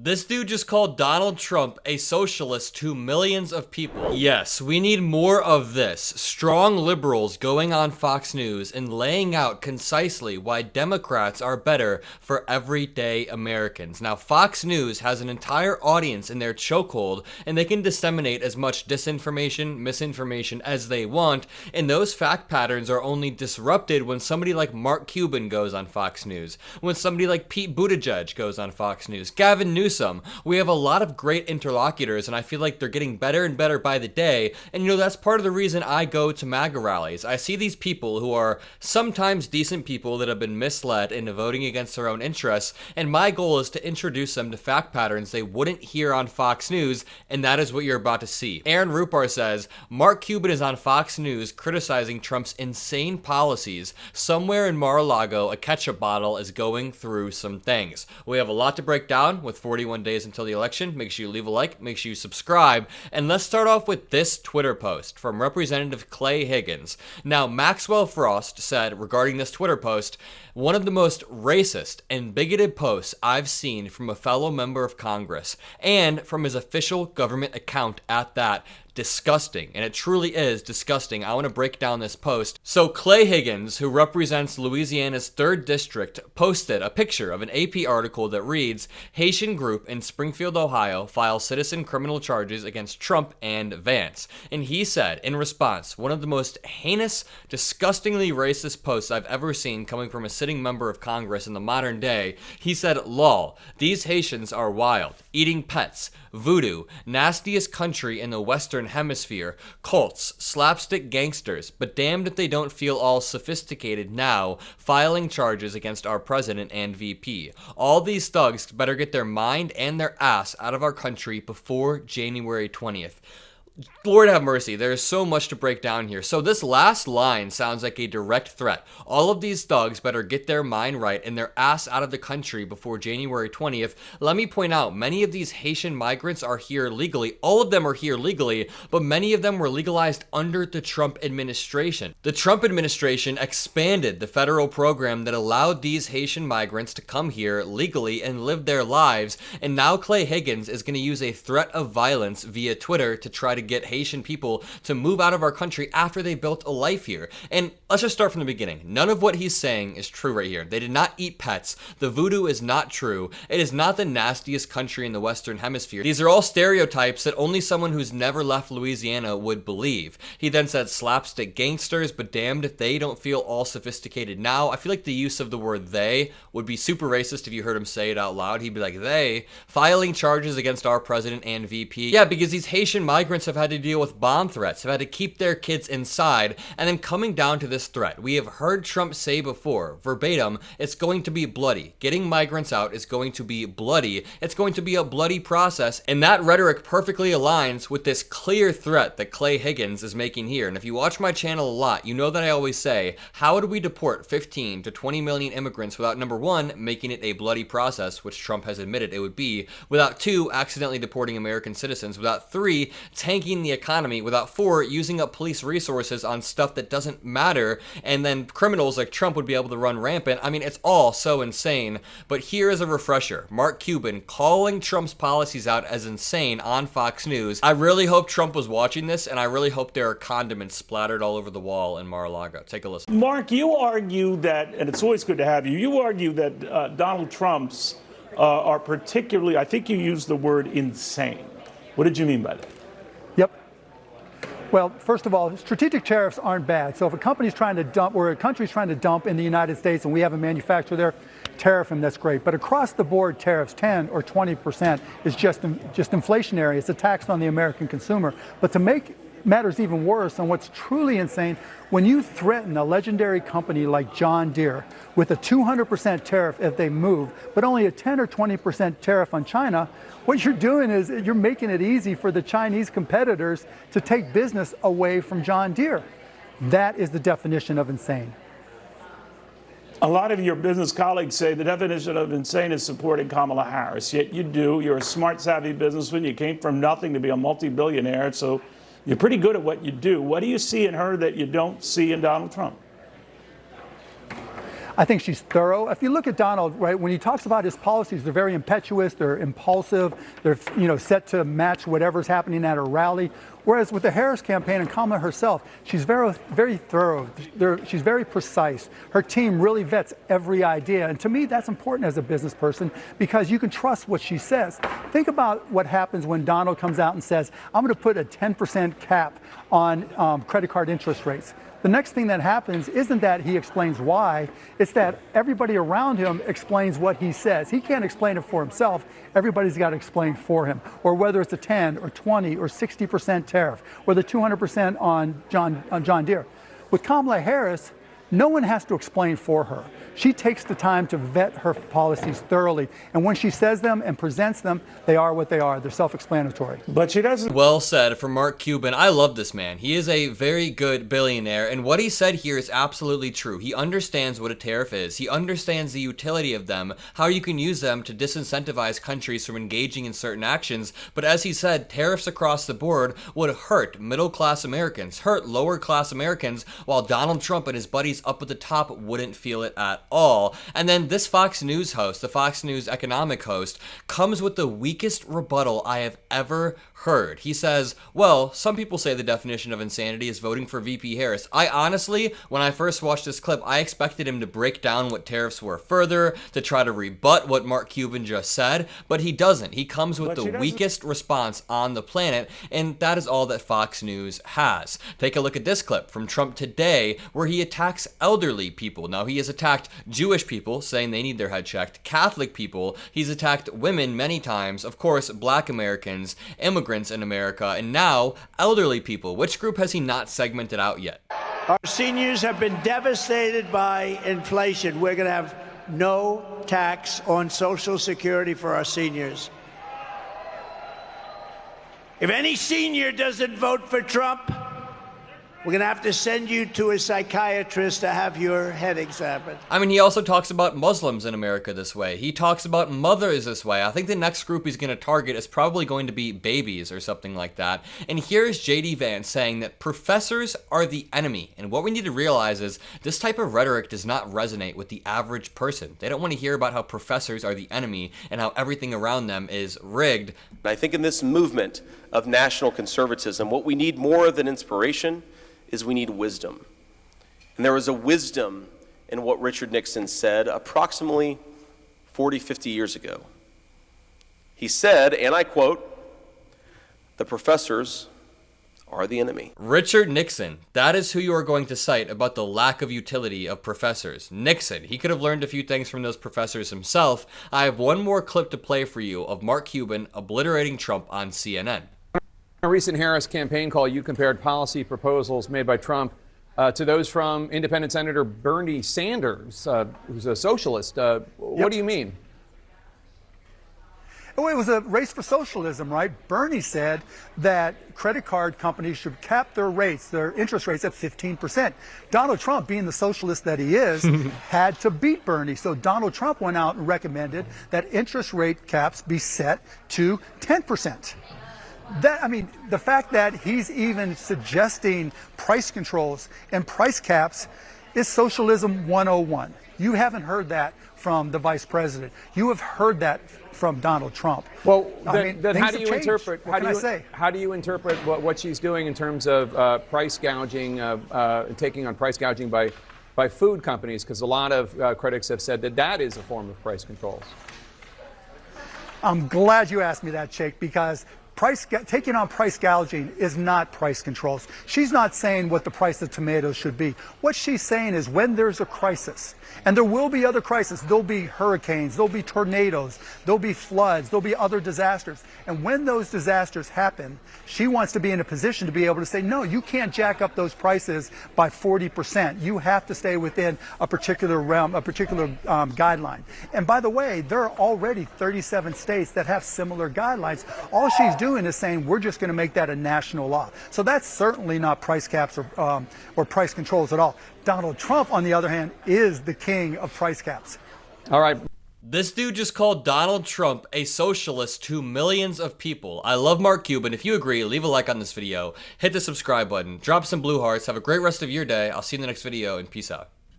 This dude just called Donald Trump a socialist to millions of people. Yes, we need more of this. Strong liberals going on Fox News and laying out concisely why Democrats are better for everyday Americans. Now, Fox News has an entire audience in their chokehold, and they can disseminate as much disinformation, misinformation as they want, and those fact patterns are only disrupted when somebody like Mark Cuban goes on Fox News, when somebody like Pete Buttigieg goes on Fox News, Gavin Newsom. We have a lot of great interlocutors, and I feel like they're getting better and better by the day. And you know, that's part of the reason I go to MAGA rallies. I see these people who are sometimes decent people that have been misled into voting against their own interests, and my goal is to introduce them to fact patterns they wouldn't hear on Fox News, and that is what you're about to see. Aaron Rupar says, Mark Cuban is on Fox News criticizing Trump's insane policies. Somewhere in Mar-a-Lago, a ketchup bottle is going through some things. We have a lot to break down with 41 days until the election. Make sure you leave a like, make sure you subscribe, and let's start off with this Twitter post from Representative Clay Higgins. Now, Maxwell Frost said regarding this Twitter post, one of the most racist and bigoted posts I've seen from a fellow member of Congress, and from his official government account at that. Disgusting, and it truly is disgusting. I want to break down this post. So Clay Higgins, who represents Louisiana's 3rd District, posted a picture of an AP article that reads, Haitian group in Springfield, Ohio files citizen criminal charges against Trump and Vance. And he said, in response, one of the most heinous, disgustingly racist posts I've ever seen coming from a sitting member of Congress in the modern day. He said, lol, these Haitians are wild, eating pets, voodoo, nastiest country in the Western Hemisphere, cults, slapstick gangsters, but damned if they don't feel all sophisticated now, filing charges against our president and VP. All these thugs better get their mind and their ass out of our country before January 20th. Lord have mercy, there's so much to break down here. So this last line sounds like a direct threat. All of these thugs better get their mind right and their ass out of the country before January 20th. Let me point out, many of these Haitian migrants are here legally. All of them are here legally, but many of them were legalized under the Trump administration. The Trump administration expanded the federal program that allowed these Haitian migrants to come here legally and live their lives, and now Clay Higgins is going to use a threat of violence via Twitter to try to get Haitian people to move out of our country after they built a life here. And let's just start from the beginning. None of what he's saying is true right here. They did not eat pets. The voodoo is not true. It is not the nastiest country in the Western Hemisphere. These are all stereotypes that only someone who's never left Louisiana would believe. He then said slapstick gangsters, but damned if they don't feel all sophisticated now. I feel like the use of the word they would be super racist if you heard him say it out loud. He'd be like, they filing charges against our president and VP. Yeah, because these Haitian migrants have had to deal with bomb threats, have had to keep their kids inside, and then coming down to this threat. We have heard Trump say before, verbatim, it's going to be bloody. Getting migrants out is going to be bloody. It's going to be a bloody process, and that rhetoric perfectly aligns with this clear threat that Clay Higgins is making here. And if you watch my channel a lot, you know that I always say, how would we deport 15 to 20 million immigrants without, number one, making it a bloody process, which Trump has admitted it would be, without two, accidentally deporting American citizens, without three, tanking the economy, without four, using up police resources on stuff that doesn't matter, and then criminals like Trump would be able to run rampant. I mean, it's all so insane. But here is a refresher. Mark Cuban calling Trump's policies out as insane on Fox News. I really hope Trump was watching this, and I really hope there are condiments splattered all over the wall in Mar-a-Lago. Take a listen. Mark, you argue that, and it's always good to have you, you argue that Donald Trump's are particularly, I think you used the word insane. What did you mean by that? Yep. Well, first of all, strategic tariffs aren't bad. So if a company's trying to dump, or a country's trying to dump in the United States and we have a manufacturer there, tariff them, that's great. But across the board tariffs, 10 or 20% is just inflationary. It's a tax on the American consumer. But to make matters even worse, and what's truly insane, when you threaten a legendary company like John Deere with a 200% tariff if they move, but only a 10 or 20% tariff on China, what you're doing is you're making it easy for the Chinese competitors to take business away from John Deere. That is the definition of insane. A lot of your business colleagues say the definition of insane is supporting Kamala Harris, yet you do. You're a smart, savvy businessman. You came from nothing to be a multi-billionaire, so you're pretty good at what you do. What do you see in her that you don't see in Donald Trump? I think she's thorough. If you look at Donald, right, when he talks about his policies, they're very impetuous, they're impulsive, they're set to match whatever's happening at a rally. Whereas with the Harris campaign and Kamala herself, she's very, very thorough. She's very precise. Her team really vets every idea. And to me, that's important as a business person because you can trust what she says. Think about what happens when Donald comes out and says, I'm going to put a 10% cap on credit card interest rates. The next thing that happens isn't that he explains why, it's that everybody around him explains what he says. He can't explain it for himself. Everybody's got to explain for him. Or whether it's a 10 or 20 or 60% tariff, or the 200% on John Deere. With Kamala Harris, no one has to explain for her. She takes the time to vet her policies thoroughly. And when she says them and presents them, they are what they are. They're self-explanatory. But she doesn't. Well said from Mark Cuban. I love this man. He is a very good billionaire. And what he said here is absolutely true. He understands what a tariff is. He understands the utility of them, how you can use them to disincentivize countries from engaging in certain actions. But as he said, tariffs across the board would hurt middle-class Americans, hurt lower-class Americans, while Donald Trump and his buddies up at the top wouldn't feel it at all. And then this Fox News host, the Fox News economic host, comes with the weakest rebuttal I have ever heard. He says, well, some people say the definition of insanity is voting for VP Harris. I honestly, when I first watched this clip, I expected him to break down what tariffs were further, to try to rebut what Mark Cuban just said, but he doesn't. He comes with the weakest response on the planet, and that is all that Fox News has. Take a look at this clip from Trump today, where he attacks elderly people. Now, he has attacked Jewish people, saying they need their head checked, Catholic people, he's attacked women many times, of course, black Americans, immigrants in America, and now elderly people. Which group has he not segmented out yet? Our seniors have been devastated by inflation. We're going to have no tax on Social Security for our seniors. If any senior doesn't vote for Trump, we're going to have to send you to a psychiatrist to have your head examined. I mean, he also talks about Muslims in America this way. He talks about mothers this way. I think the next group he's going to target is probably going to be babies or something like that. And here's J.D. Vance saying that professors are the enemy. And what we need to realize is this type of rhetoric does not resonate with the average person. They don't want to hear about how professors are the enemy and how everything around them is rigged. I think in this movement of national conservatism, what we need more than inspiration is we need wisdom. And there was a wisdom in what Richard Nixon said approximately 40, 50 years ago. He said, and I quote, "The professors are the enemy." Richard Nixon, that is who you are going to cite about the lack of utility of professors. Nixon, he could have learned a few things from those professors himself. I have one more clip to play for you of Mark Cuban obliterating Trump on CNN. In a recent Harris campaign call, you compared policy proposals made by Trump to those from independent Senator Bernie Sanders, who's a socialist. What do you mean? Well, it was a race for socialism, right? Bernie said that credit card companies should cap their rates, their interest rates at 15%. Donald Trump, being the socialist that he is, had to beat Bernie. So Donald Trump went out and recommended that interest rate caps be set to 10%. The fact that he's even suggesting price controls and price caps is socialism 101. You haven't heard that from the vice president. You have heard that from Donald Trump. Well, then how do you interpret? How do you interpret what she's doing in terms of price gouging, taking on price gouging by food companies? Because a lot of critics have said that that is a form of price controls. I'm glad you asked me that, Jake, because taking on price gouging is not price controls. She's not saying what the price of tomatoes should be. What she's saying is when there's a crisis, and there will be other crises, there'll be hurricanes, there'll be tornadoes, there'll be floods, there'll be other disasters. And when those disasters happen, she wants to be in a position to be able to say, no, you can't jack up those prices by 40%. You have to stay within a particular realm, a particular guideline. And by the way, there are already 37 states that have similar guidelines. All she's doing is saying we're just going to make that a national law. So that's certainly not price caps or price controls at all. Donald Trump, on the other hand, is the king of price caps. All right. This dude just called Donald Trump a socialist to millions of people. I love Mark Cuban. If you agree, leave a like on this video, hit the subscribe button, drop some blue hearts, have a great rest of your day. I'll see you in the next video, and peace out.